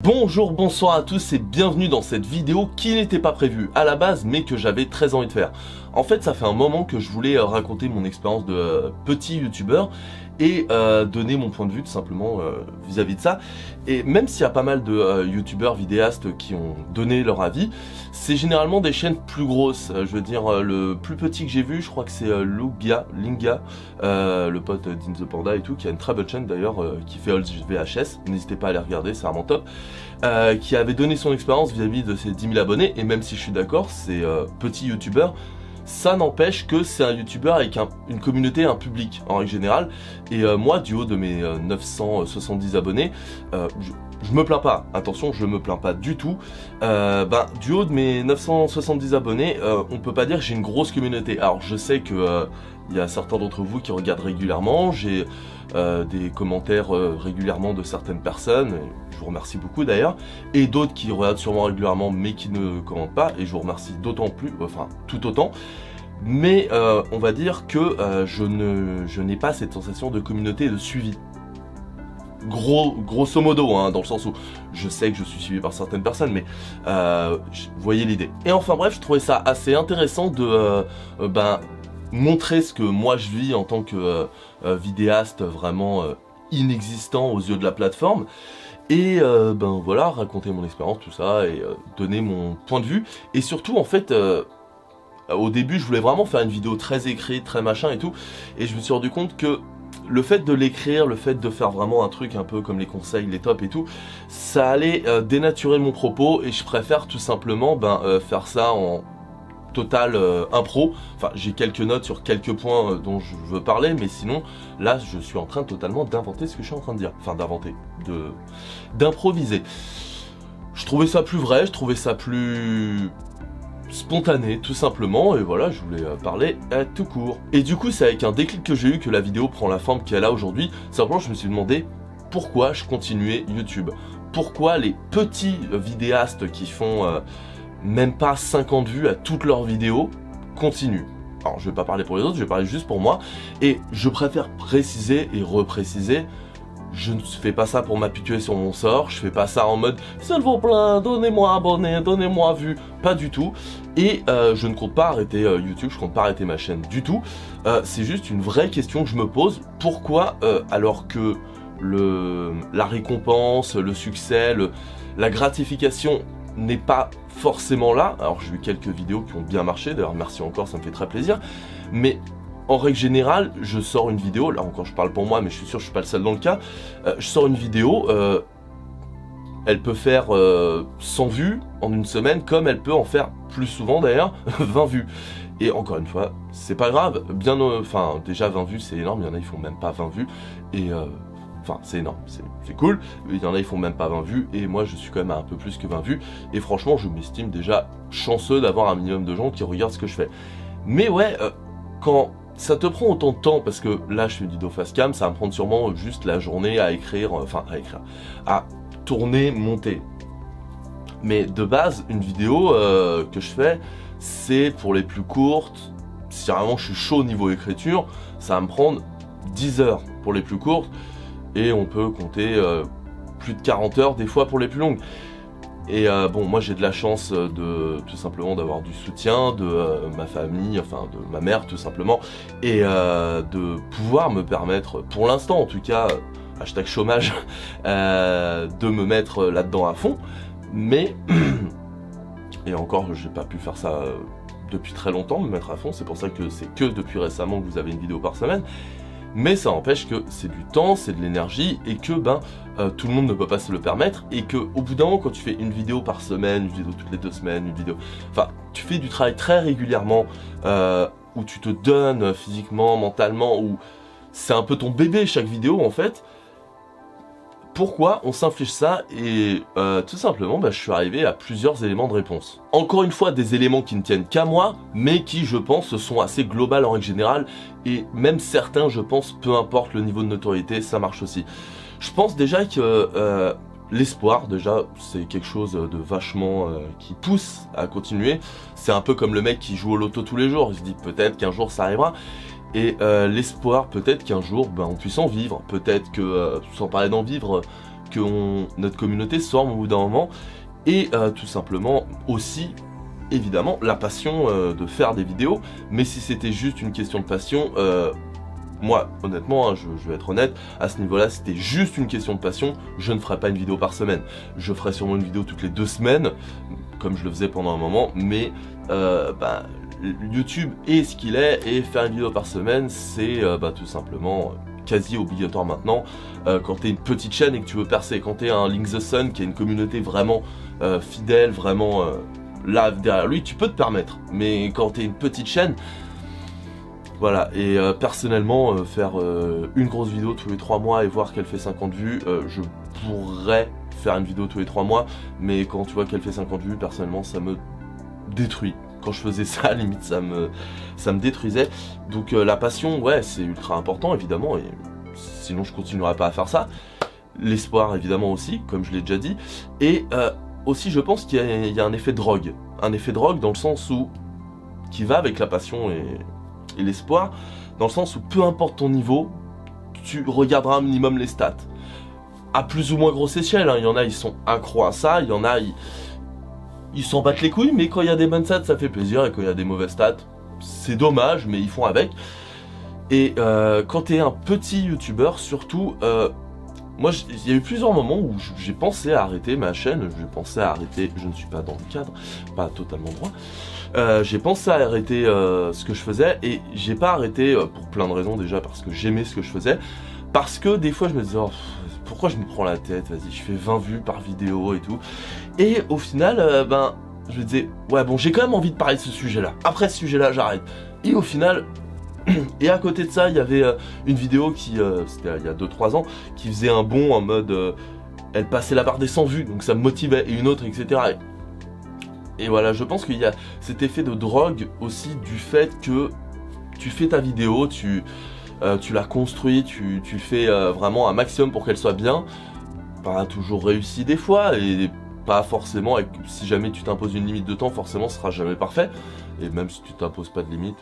Bonjour, bonsoir à tous et bienvenue dans cette vidéo qui n'était pas prévue à la base mais que j'avais très envie de faire. En fait, ça fait un moment que je voulais raconter mon expérience de petit youtubeur et donner mon point de vue tout simplement vis-à-vis de ça. Et même s'il y a pas mal de youtubeurs vidéastes qui ont donné leur avis, c'est généralement des chaînes plus grosses. Je veux dire, le plus petit que j'ai vu, je crois que c'est Linga, le pote d'In the Panda et tout, qui a une très bonne chaîne d'ailleurs, qui fait Old VHS. N'hésitez pas à aller regarder, c'est vraiment top. Qui avait donné son expérience vis-à-vis de ses 10 000 abonnés, et même si je suis d'accord, c'est petit youtubeur, ça n'empêche que c'est un youtubeur avec une communauté, un public en règle générale, et moi du haut de mes 970 abonnés, je me plains pas, attention, je me plains pas du tout, du haut de mes 970 abonnés, on peut pas dire que j'ai une grosse communauté. Alors je sais que il y a certains d'entre vous qui regardent régulièrement, j'ai des commentaires régulièrement de certaines personnes, je vous remercie beaucoup d'ailleurs, et d'autres qui regardent sûrement régulièrement mais qui ne commentent pas, et je vous remercie d'autant plus, enfin tout autant, mais on va dire que je n'ai pas cette sensation de communauté et de suivi. Grosso modo, hein, dans le sens où je sais que je suis suivi par certaines personnes, mais vous voyez l'idée. Et enfin bref, je trouvais ça assez intéressant de montrer ce que moi je vis en tant que vidéaste vraiment inexistant aux yeux de la plateforme. Et voilà, raconter mon expérience, tout ça, et donner mon point de vue. Et surtout, en fait, au début, je voulais vraiment faire une vidéo très écrite, très machin et tout. Et je me suis rendu compte que le fait de l'écrire, le fait de faire vraiment un truc un peu comme les conseils, les tops et tout, ça allait dénaturer mon propos. Et je préfère tout simplement faire ça en total impro. Enfin, j'ai quelques notes sur quelques points dont je veux parler, mais sinon là je suis en train totalement d'inventer ce que je suis en train de dire, enfin d'inventer, d'improviser. Je trouvais ça plus vrai, je trouvais ça plus spontané tout simplement, et voilà, je voulais parler tout court. Et du coup c'est avec un déclic que j'ai eu que la vidéo prend la forme qu'elle a aujourd'hui. Simplement je me suis demandé pourquoi je continuais YouTube, pourquoi les petits vidéastes qui font même pas 50 vues à toutes leurs vidéos continuent. Alors je vais pas parler pour les autres, je vais parler juste pour moi, et je préfère préciser et repréciser, je ne fais pas ça pour m'apitoyer sur mon sort, je fais pas ça en mode s'il vous plaît donnez-moi abonné, donnez-moi vue, pas du tout. Et je ne compte pas arrêter YouTube, je compte pas arrêter ma chaîne du tout, c'est juste une vraie question que je me pose, pourquoi alors que la récompense, le succès, la gratification n'est pas forcément là. Alors j'ai eu quelques vidéos qui ont bien marché, d'ailleurs merci encore, ça me fait très plaisir, mais en règle générale je sors une vidéo, là encore je parle pour moi mais je suis sûr que je suis pas le seul dans le cas, je sors une vidéo, elle peut faire 100 vues en une semaine, comme elle peut en faire plus souvent d'ailleurs 20 vues. Et encore une fois, c'est pas grave, enfin déjà 20 vues c'est énorme, il y en a ils font même pas 20 vues, et enfin c'est énorme, c'est cool, il y en a ils font même pas 20 vues, et moi je suis quand même à un peu plus que 20 vues, et franchement je m'estime déjà chanceux d'avoir un minimum de gens qui regardent ce que je fais. Mais ouais, quand ça te prend autant de temps, parce que là je fais une vidéo face cam, ça va me prendre sûrement juste la journée à écrire, à tourner, monter. Mais de base, une vidéo que je fais, c'est pour les plus courtes, si vraiment je suis chaud au niveau écriture, ça va me prendre 10 heures pour les plus courtes, et on peut compter plus de 40 heures des fois pour les plus longues. Et bon, moi j'ai de la chance tout simplement d'avoir du soutien de ma famille, enfin de ma mère tout simplement, et de pouvoir me permettre, pour l'instant en tout cas, hashtag chômage, de me mettre là-dedans à fond. Mais, et encore j'ai pas pu faire ça depuis très longtemps, me mettre à fond, c'est pour ça que c'est que depuis récemment que vous avez une vidéo par semaine. Mais ça empêche que c'est du temps, c'est de l'énergie, et que tout le monde ne peut pas se le permettre, et que au bout d'un moment quand tu fais une vidéo par semaine, une vidéo toutes les 2 semaines, une vidéo, enfin tu fais du travail très régulièrement, où tu te donnes physiquement, mentalement, où c'est un peu ton bébé chaque vidéo en fait. Pourquoi on s'inflige ça? Et tout simplement je suis arrivé à plusieurs éléments de réponse. Encore une fois des éléments qui ne tiennent qu'à moi, mais qui je pense sont assez globales en règle générale, et même certains je pense, peu importe le niveau de notoriété, ça marche aussi. Je pense déjà que l'espoir, déjà c'est quelque chose de vachement qui pousse à continuer. C'est un peu comme le mec qui joue au loto tous les jours, il se dit peut-être qu'un jour ça arrivera. Et l'espoir peut-être qu'un jour on puisse en vivre, peut-être que, sans parler d'en vivre, que notre communauté se forme au bout d'un moment, et tout simplement aussi, évidemment, la passion de faire des vidéos. Mais si c'était juste une question de passion, moi, honnêtement, hein, je vais être honnête, à ce niveau-là, c'était juste une question de passion, je ne ferais pas une vidéo par semaine. Je ferais sûrement une vidéo toutes les 2 semaines, comme je le faisais pendant un moment, mais YouTube est ce qu'il est, et faire une vidéo par semaine, c'est tout simplement quasi obligatoire maintenant, quand t'es une petite chaîne et que tu veux percer. Quand t'es un Link the Sun qui a une communauté vraiment fidèle, vraiment là derrière lui, tu peux te permettre. Mais quand t'es une petite chaîne, voilà. Et personnellement, faire une grosse vidéo tous les 3 mois et voir qu'elle fait 50 vues, je pourrais faire une vidéo tous les 3 mois, mais quand tu vois qu'elle fait 50 vues, personnellement, ça me détruit. Quand je faisais ça, limite, ça me détruisait. Donc la passion, ouais, c'est ultra important, évidemment, et sinon je continuerai pas à faire ça. L'espoir, évidemment, aussi, comme je l'ai déjà dit. Et aussi, je pense qu'il y a un effet drogue. Un effet drogue dans le sens où, qui va avec la passion et l'espoir, dans le sens où peu importe ton niveau, tu regarderas un minimum les stats. À plus ou moins grosse échelle, hein. Il y en a, ils sont accros à ça, il y en a, ils s'en battent les couilles, mais quand il y a des bonnes stats, ça fait plaisir, et quand il y a des mauvaises stats, c'est dommage, mais ils font avec. Et quand t'es un petit youtubeur, surtout, moi, il y a eu plusieurs moments où j'ai pensé à arrêter ma chaîne, j'ai pensé à arrêter, je ne suis pas dans le cadre, pas totalement droit, j'ai pensé à arrêter ce que je faisais, et j'ai pas arrêté pour plein de raisons, déjà parce que j'aimais ce que je faisais, parce que des fois je me disais, oh, pourquoi je me prends la tête, vas-y, je fais 20 vues par vidéo et tout. Et au final, je me disais, ouais bon, j'ai quand même envie de parler de ce sujet-là. Après ce sujet-là, j'arrête. Et au final, et à côté de ça, il y avait une vidéo qui, c'était il y a 2-3 ans, qui faisait un bond en mode, elle passait la barre des 100 vues, donc ça me motivait, et une autre, etc. Et voilà, je pense qu'il y a cet effet de drogue aussi du fait que tu fais ta vidéo, tu la construis, tu fais vraiment un maximum pour qu'elle soit bien. Pas toujours réussi des fois, et pas forcément, si jamais tu t'imposes une limite de temps, forcément ce sera jamais parfait. Et même si tu t'imposes pas de limite,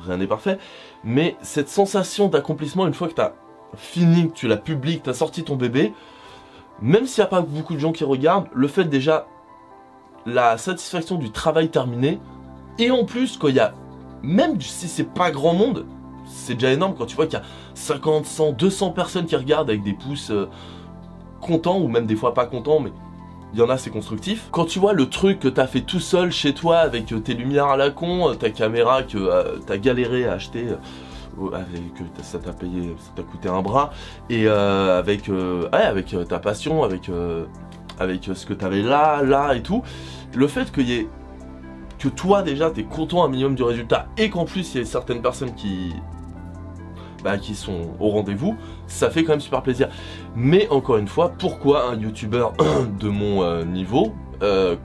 rien n'est parfait. Mais cette sensation d'accomplissement, une fois que tu as fini, que tu l'as publié, que tu as sorti ton bébé, même s'il n'y a pas beaucoup de gens qui regardent, le fait déjà, la satisfaction du travail terminé, et en plus quand il y a, même si c'est pas grand monde, c'est déjà énorme quand tu vois qu'il y a 50, 100, 200 personnes qui regardent avec des pouces contents, ou même des fois pas contents, mais il y en a, c'est constructif. Quand tu vois le truc que t'as fait tout seul chez toi, avec tes lumières à la con, ta caméra que t'as galéré à acheter, ça t'a payé, ça t'a coûté un bras, et avec ta passion, avec ce que t'avais là et tout, le fait qu'il y ait, que toi déjà t'es content un minimum du résultat, et qu'en plus il y ait certaines personnes qui sont au rendez-vous, ça fait quand même super plaisir. Mais encore une fois, pourquoi un youtubeur de mon niveau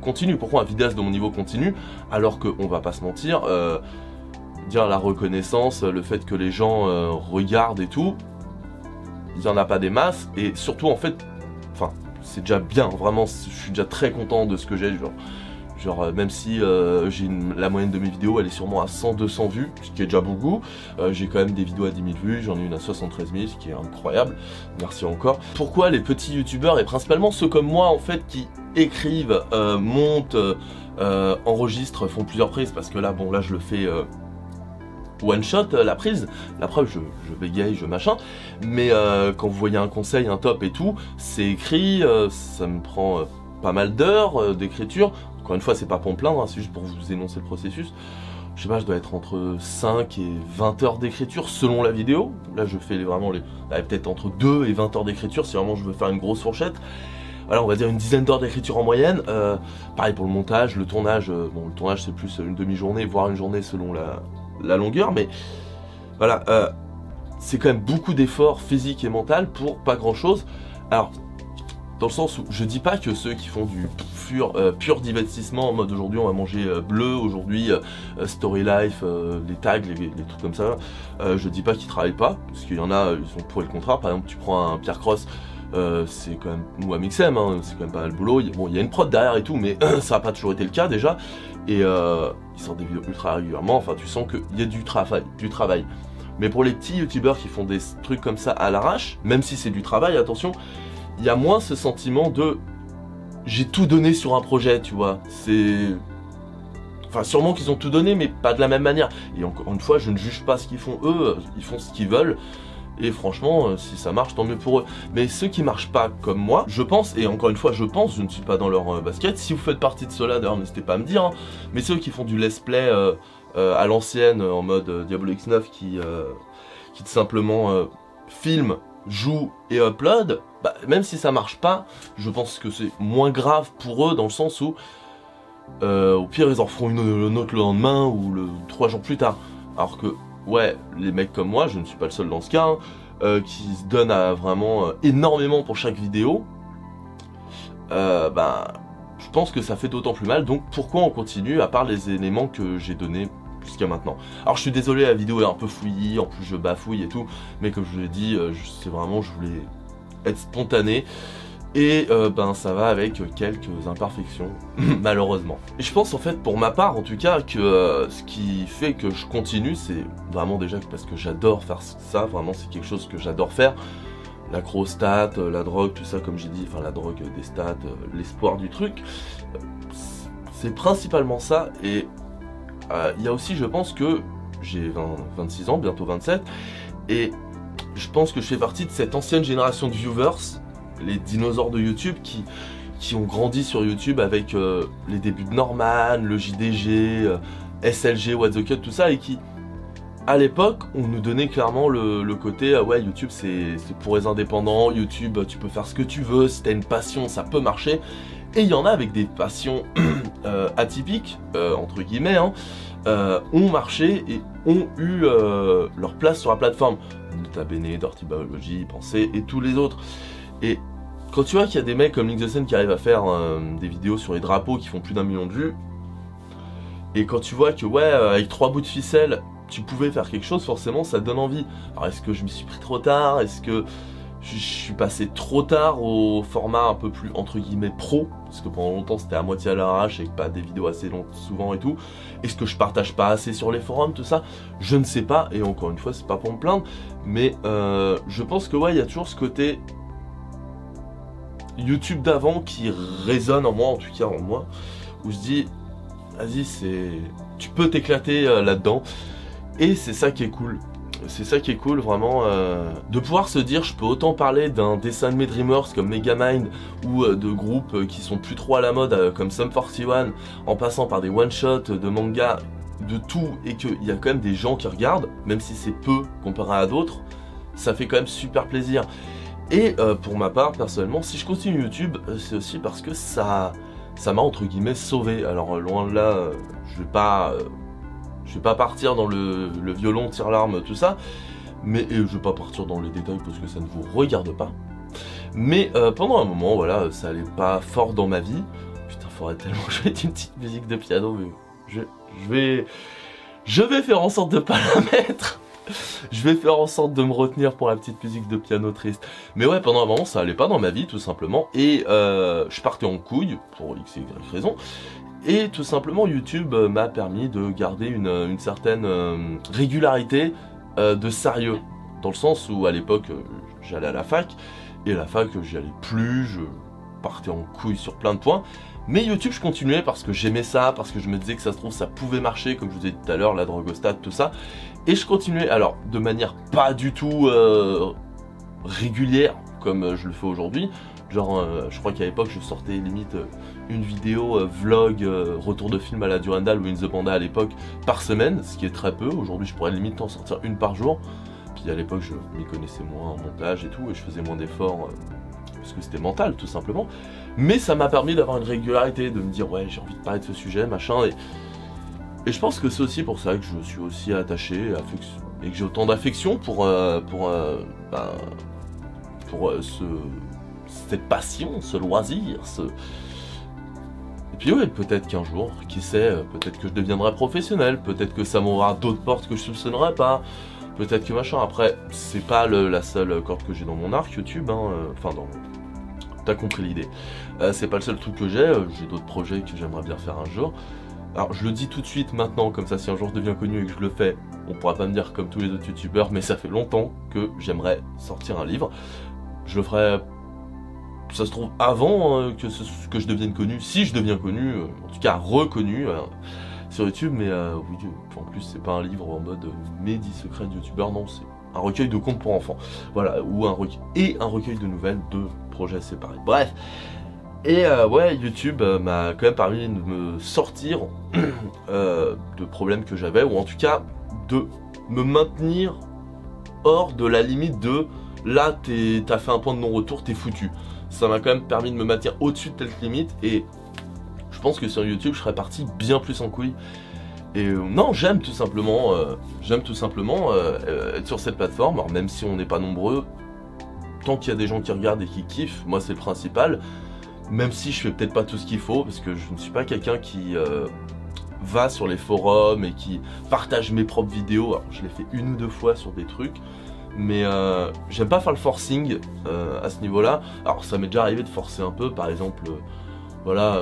continue? Pourquoi un vidéaste de mon niveau continue? Alors qu'on va pas se mentir, dire la reconnaissance, le fait que les gens regardent et tout, il y en a pas des masses, et surtout en fait, enfin c'est déjà bien, vraiment je suis déjà très content de ce que j'ai, genre même si la moyenne de mes vidéos elle est sûrement à 100-200 vues, ce qui est déjà beaucoup, j'ai quand même des vidéos à 10 000 vues, j'en ai une à 73 000, ce qui est incroyable, merci encore. Pourquoi les petits youtubeurs, et principalement ceux comme moi en fait, qui écrivent, montent, enregistrent, font plusieurs prises, parce que là bon là je le fais one shot, la prise, la preuve je bégaye, je machin, mais quand vous voyez un conseil, un top et tout, c'est écrit, ça me prend pas mal d'heures d'écriture. Encore une fois, c'est pas pour me plaindre, hein, c'est juste pour vous énoncer le processus. Je sais pas, je dois être entre 5 et 20 heures d'écriture selon la vidéo. Là, je fais vraiment peut-être entre 2 et 20 heures d'écriture si vraiment je veux faire une grosse fourchette. Voilà, on va dire une dizaine d'heures d'écriture en moyenne. Pareil pour le montage, le tournage. Bon, le tournage, c'est plus une demi-journée, voire une journée selon la longueur. Mais voilà, c'est quand même beaucoup d'efforts physiques et mental pour pas grand-chose. Alors, dans le sens où je dis pas que ceux qui font du pur divertissement en mode aujourd'hui on va manger bleu, aujourd'hui story life, les tags, les trucs comme ça, je dis pas qu'ils travaillent pas, parce qu'il y en a, ils sont pour le contraire. Par exemple, tu prends un Pierre Cross, c'est quand même, ou un Mixem, hein, c'est quand même pas mal le boulot. Bon, il y a une prod derrière et tout, mais ça a pas toujours été le cas déjà, et ils sortent des vidéos ultra régulièrement, enfin tu sens qu'il y a du travail. Mais pour les petits youtubeurs qui font des trucs comme ça à l'arrache, même si c'est du travail, attention, il y a moins ce sentiment de j'ai tout donné sur un projet, tu vois. C'est... Enfin, sûrement qu'ils ont tout donné, mais pas de la même manière. Et encore une fois, je ne juge pas ce qu'ils font eux, ils font ce qu'ils veulent. Et franchement, si ça marche, tant mieux pour eux. Mais ceux qui marchent pas comme moi, je pense, et encore une fois, je pense, je ne suis pas dans leur basket. Si vous faites partie de ceux-là, d'ailleurs, n'hésitez pas à me dire. Hein, mais ceux qui font du let's play à l'ancienne, en mode Diablo X9, qui tout simplement filment, jouent et upload, bah, même si ça marche pas, je pense que c'est moins grave pour eux, dans le sens où au pire ils en feront une autre le lendemain ou 3 jours plus tard. Alors que ouais, les mecs comme moi, je ne suis pas le seul dans ce cas, hein, qui se donnent vraiment énormément pour chaque vidéo, bah, je pense que ça fait d'autant plus mal. Donc pourquoi on continue à part les éléments que j'ai donnés jusqu'à maintenant. Alors je suis désolé, la vidéo est un peu fouillie, en plus je bafouille et tout, mais comme je l'ai dit, c'est vraiment, je voulais être spontané. Et ben ça va avec quelques imperfections, malheureusement. Et je pense en fait, pour ma part en tout cas, que ce qui fait que je continue, c'est vraiment déjà parce que j'adore faire ça, vraiment c'est quelque chose que j'adore faire. L'accro-stat, la drogue, tout ça comme j'ai dit, enfin la drogue des stats, l'espoir du truc, c'est principalement ça. Et il y a aussi, je pense que j'ai 26 ans, bientôt 27, et je pense que je fais partie de cette ancienne génération de viewers, les dinosaures de YouTube qui ont grandi sur YouTube avec les débuts de Norman, le JDG, SLG, What the Cut, tout ça, et qui, à l'époque, on nous donnait clairement le côté ouais, YouTube c'est pour les indépendants, YouTube tu peux faire ce que tu veux, si t'as une passion ça peut marcher. Et il y en a avec des passions atypiques, entre guillemets, hein, ont marché et ont eu leur place sur la plateforme. Nota Bene, Dirty Biology, Pensée et tous les autres. Et quand tu vois qu'il y a des mecs comme Link the Sun qui arrivent à faire des vidéos sur les drapeaux qui font plus d'1 million de vues, et quand tu vois que ouais, avec 3 bouts de ficelle, tu pouvais faire quelque chose, forcément ça te donne envie. Alors est-ce que je m'y suis pris trop tard? Est-ce que je suis passé trop tard au format un peu plus entre guillemets pro, parce que pendant longtemps c'était à moitié à l'arrache et pas des vidéos assez longues souvent et tout. Est-ce que je partage pas assez sur les forums, tout ça? Je ne sais pas, et encore une fois c'est pas pour me plaindre, mais je pense que ouais, il y a toujours ce côté YouTube d'avant qui résonne en moi, en tout cas en moi, où je dis vas-y, tu peux t'éclater là-dedans, et c'est ça qui est cool. C'est ça qui est cool vraiment, de pouvoir se dire je peux autant parler d'un dessin animé Dreamworks comme Megamind ou de groupes qui sont plus trop à la mode comme Sum 41, en passant par des one-shots de manga, de tout, et qu'il y a quand même des gens qui regardent, même si c'est peu comparé à d'autres, ça fait quand même super plaisir. Et pour ma part, personnellement, si je continue YouTube, c'est aussi parce que ça m'a entre guillemets sauvé. Alors loin de là, je vais pas partir dans le violon, tire-larme, tout ça, mais je vais pas partir dans les détails parce que ça ne vous regarde pas. Mais pendant un moment, voilà, ça allait pas fort dans ma vie. Putain, faudrait tellement que je mette une petite musique de piano, mais je vais faire en sorte de pas la mettre. Je vais faire en sorte de me retenir pour la petite musique de piano triste. Mais ouais, pendant un moment, ça allait pas dans ma vie, tout simplement. Et je partais en couille, pour x et y raison. Et tout simplement, YouTube m'a permis de garder une certaine régularité de sérieux. Dans le sens où, à l'époque, j'allais à la fac. Et à la fac, j'y allais plus, je partais en couille sur plein de points. Mais YouTube, je continuais parce que j'aimais ça, parce que je me disais que ça se trouve, ça pouvait marcher, comme je vous ai dit tout à l'heure, la drogue au stade, tout ça. Et je continuais, alors, de manière pas du tout régulière, comme je le fais aujourd'hui. Genre, je crois qu'à l'époque, je sortais limite une vidéo vlog, retour de film à la Durandal ou In the Panda à l'époque, par semaine, ce qui est très peu. Aujourd'hui, je pourrais limite en sortir une par jour. Puis à l'époque, je m'y connaissais moins en montage et tout, et je faisais moins d'efforts, parce que c'était mental, tout simplement. Mais ça m'a permis d'avoir une régularité, de me dire, ouais, j'ai envie de parler de ce sujet, machin, et je pense que c'est aussi pour ça que je suis aussi attaché, et que j'ai autant d'affection pour cette passion, ce loisir, Et puis ouais, peut-être qu'un jour, qui sait, peut-être que je deviendrai professionnel, peut-être que ça m'ouvrira d'autres portes que je soupçonnerais pas, peut-être que machin. Après, c'est pas la seule corde que j'ai dans mon arc YouTube, hein, enfin t'as compris l'idée. C'est pas le seul truc que j'ai d'autres projets que j'aimerais bien faire un jour. Alors je le dis tout de suite maintenant, comme ça si un jour je deviens connu et que je le fais, on pourra pas me dire comme tous les autres youtubeurs, mais ça fait longtemps que j'aimerais sortir un livre. Je le ferai ça se trouve avant que je devienne connu, si je deviens connu, en tout cas reconnu sur YouTube, mais oui, en plus c'est pas un livre en mode mes 10 secrets de youtubeur, non, c'est un recueil de contes pour enfants, voilà, ou un recueil de nouvelles, de projets séparés, bref. Et ouais, YouTube m'a quand même permis de me sortir de problèmes que j'avais, ou en tout cas de me maintenir hors de la limite de là t'as fait un point de non-retour, t'es foutu. Ça m'a quand même permis de me maintenir au-dessus de cette limite, et je pense que sur YouTube je serais parti bien plus en couille. Et non, j'aime tout simplement être sur cette plateforme, alors même si on n'est pas nombreux, tant qu'il y a des gens qui regardent et qui kiffent, moi c'est le principal. Même si je fais peut-être pas tout ce qu'il faut, parce que je ne suis pas quelqu'un qui va sur les forums et qui partage mes propres vidéos. Alors je l'ai fait 1 ou 2 fois sur des trucs, mais j'aime pas faire le forcing à ce niveau-là. Alors ça m'est déjà arrivé de forcer un peu, par exemple, voilà,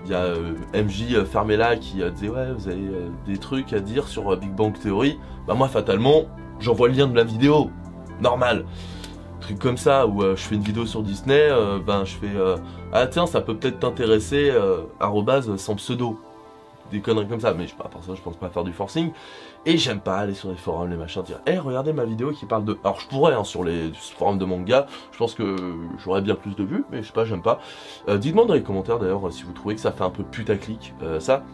il y a MJ Fermella qui disait ouais, vous avez des trucs à dire sur Big Bang Theory. Bah moi fatalement, j'envoie le lien de la vidéo, normal. Truc comme ça, où je fais une vidéo sur Disney, ben je fais ah tiens, ça peut peut-être t'intéresser, sans pseudo. Des conneries comme ça, mais à part ça je pense pas faire du forcing. Et j'aime pas aller sur les forums, les machins, dire hey, regardez ma vidéo qui parle de... Alors je pourrais sur les forums de manga, je pense que j'aurais bien plus de vues, mais je sais pas, j'aime pas. Dites-moi dans les commentaires d'ailleurs si vous trouvez que ça fait un peu putaclic, ça.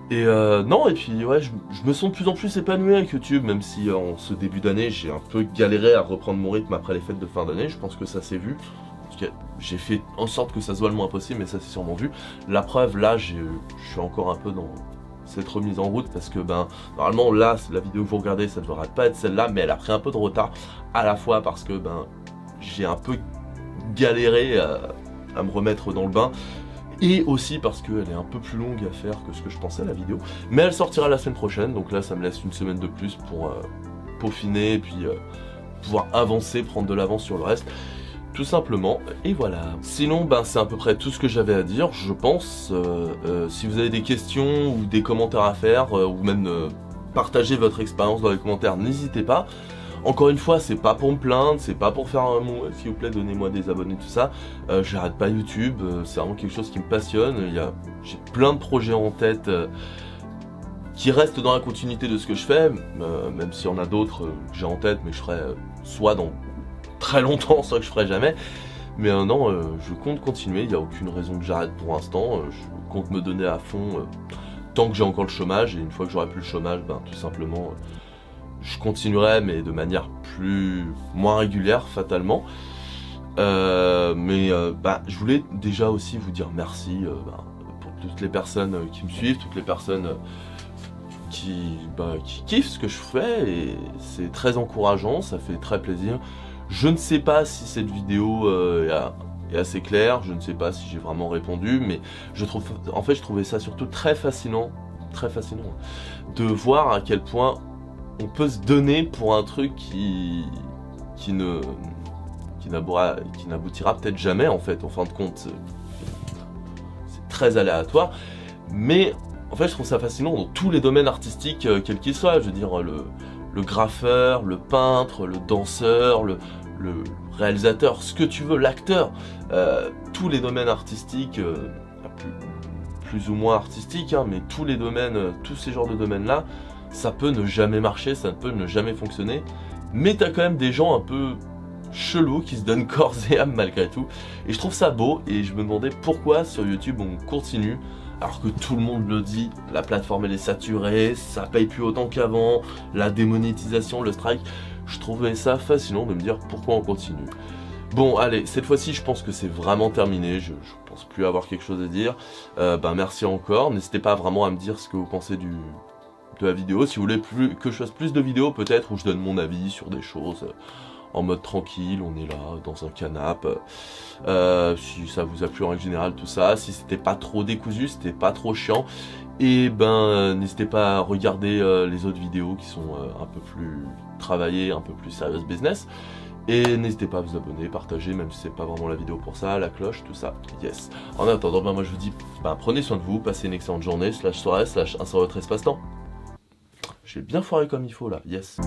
Et non, et puis ouais, je me sens de plus en plus épanoui avec YouTube, même si en ce début d'année j'ai un peu galéré à reprendre mon rythme après les fêtes de fin d'année. Je pense que ça s'est vu. J'ai fait en sorte que ça soit le moins possible, mais ça s'est sûrement vu. La preuve, là, je suis encore un peu dans cette remise en route, parce que ben normalement là, la vidéo que vous regardez, ça ne devrait pas être celle-là, mais elle a pris un peu de retard, à la fois parce que ben j'ai un peu galéré à me remettre dans le bain, et aussi parce qu'elle est un peu plus longue à faire que ce que je pensais, la vidéo. Mais elle sortira la semaine prochaine, donc là ça me laisse une semaine de plus pour peaufiner et puis pouvoir avancer, prendre de l'avance sur le reste. Tout simplement, et voilà. Sinon, ben, c'est à peu près tout ce que j'avais à dire, je pense. Si vous avez des questions ou des commentaires à faire, ou même partager votre expérience dans les commentaires, n'hésitez pas. Encore une fois, c'est pas pour me plaindre, c'est pas pour faire un mot, s'il vous plaît, donnez-moi des abonnés, tout ça. J'arrête pas YouTube, c'est vraiment quelque chose qui me passionne. J'ai plein de projets en tête qui restent dans la continuité de ce que je fais, même s'il y en a d'autres que j'ai en tête, mais je ferai soit dans très longtemps, soit que je ferai jamais. Mais non, je compte continuer, il n'y a aucune raison que j'arrête pour l'instant. Je compte me donner à fond tant que j'ai encore le chômage, et une fois que j'aurai plus le chômage, ben, tout simplement... je continuerai, mais de manière moins régulière, fatalement. Bah, je voulais déjà aussi vous dire merci pour toutes les personnes qui me suivent, toutes les personnes qui kiffent ce que je fais, et c'est très encourageant, ça fait très plaisir. Je ne sais pas si cette vidéo est assez claire, je ne sais pas si j'ai vraiment répondu, mais je trouvais ça surtout très fascinant de voir à quel point on peut se donner pour un truc qui n'aboutira peut-être jamais, en fait, en fin de compte. C'est très aléatoire, mais en fait je trouve ça fascinant dans tous les domaines artistiques, quels qu'ils soient. Je veux dire, le graffeur, le peintre, le danseur, le réalisateur, ce que tu veux, l'acteur, tous les domaines artistiques, plus ou moins artistiques, hein, mais tous les domaines, tous ces genres de domaines-là, ça peut ne jamais marcher, ça peut ne jamais fonctionner, mais t'as quand même des gens un peu chelous qui se donnent corps et âme malgré tout, et je trouve ça beau, et je me demandais pourquoi sur YouTube on continue, alors que tout le monde le dit, la plateforme elle est saturée, ça paye plus autant qu'avant, la démonétisation, le strike. Je trouvais ça fascinant de me dire pourquoi on continue. Bon, allez, cette fois-ci, je pense que c'est vraiment terminé. Je pense plus avoir quelque chose à dire. Merci encore. N'hésitez pas vraiment à me dire ce que vous pensez de la vidéo. Si vous voulez que je fasse plus de vidéos, peut-être, où je donne mon avis sur des choses en mode tranquille. On est là, dans un canapé. Si ça vous a plu en règle générale, tout ça. Si c'était pas trop décousu, c'était pas trop chiant. Et n'hésitez pas à regarder les autres vidéos qui sont un peu plus travaillées, un peu plus serious business. Et n'hésitez pas à vous abonner, partager, même si c'est pas vraiment la vidéo pour ça, la cloche, tout ça, yes. En attendant, moi je vous dis, prenez soin de vous, passez une excellente journée, /soirée, /1 sur votre espace-temps. J'ai bien foiré comme il faut là, yes.